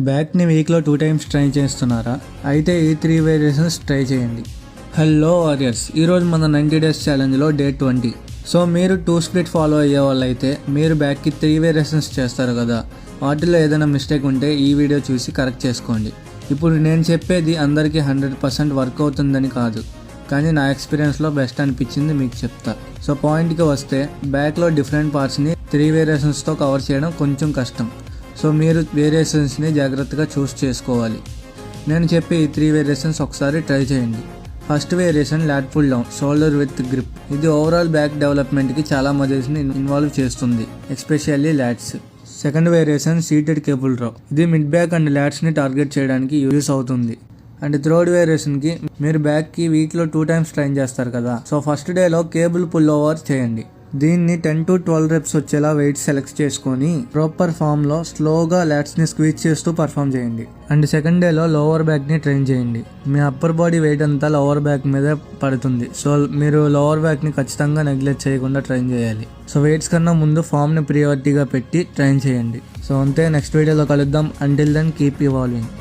బ్యాక్ని వీక్లో 2 times try చేస్తున్నారా? అయితే ఈ 3 వేరియేషన్స్ ట్రై చేయండి. హలో వారియర్స్, ఈరోజు మన 90 డేస్ ఛాలెంజ్లో డే 20. సో మీరు 2 స్ప్లిట్ ఫాలో అయ్యే వాళ్ళైతే మీరు బ్యాక్కి 3 వేరియేషన్స్ చేస్తారు కదా, వాటిలో ఏదైనా మిస్టేక్ ఉంటే ఈ వీడియో చూసి కరెక్ట్ చేసుకోండి. ఇప్పుడు నేను చెప్పేది అందరికీ 100% వర్క్ అవుతుందని కాదు, కానీ నా ఎక్స్పీరియన్స్లో బెస్ట్ అనిపించింది మీకు చెప్తా. సో పాయింట్కి వస్తే, బ్యాక్లో డిఫరెంట్ పార్ట్స్ని 3 వేరియేషన్స్తో కవర్ చేయడం కొంచెం కష్టం. సో మీరు వేరియేషన్స్ని జాగ్రత్తగా చూస్ చేసుకోవాలి. నేను చెప్పే ఈ 3 వేరియేషన్స్ ఒకసారి ట్రై చేయండి. First variation lat pull down shoulder with grip. ఇది ఓవరాల్ బ్యాక్ డెవలప్మెంట్కి చాలా మజిల్స్ని ఇన్వాల్వ్ చేస్తుంది, especially lats. Second variation seated cable row. ఇది మిడ్ బ్యాక్ అండ్ ల్యాట్స్ని టార్గెట్ చేయడానికి యూజ్ అవుతుంది. అండ్ థర్డ్ వేరియేషన్కి మీరు బ్యాక్కి వీక్లో 2 టైమ్స్ ట్రైన్ చేస్తారు కదా, సో ఫస్ట్ డేలో కేబుల్ పుల్ ఓవర్ చేయండి. దీన్ని 10 to 12 రెప్స్ వచ్చేలా వెయిట్ సెలెక్ట్ చేసుకొని ప్రాపర్ ఫామ్లో స్లోగా ల్యాట్స్ని స్క్వీజ్ చేస్తూ పర్ఫామ్ చేయండి. అండ్ సెకండ్ డేలో లోవర్ బ్యాక్ని ట్రైన్ చేయండి. మీ అప్పర్ బాడీ వెయిట్ అంతా లోవర్ బ్యాక్ మీద పడుతుంది, సో మీరు లోవర్ బ్యాక్ని ఖచ్చితంగా నెగ్లెక్ట్ చేయకుండా ట్రైన్ చేయాలి. సో వెయిట్స్ కన్నా ముందు ఫామ్ని ప్రియారిటీగా పెట్టి ట్రైన్ చేయండి. సో అంతే, నెక్స్ట్ వీడియోలో కలుద్దాం. Until then keep evolving.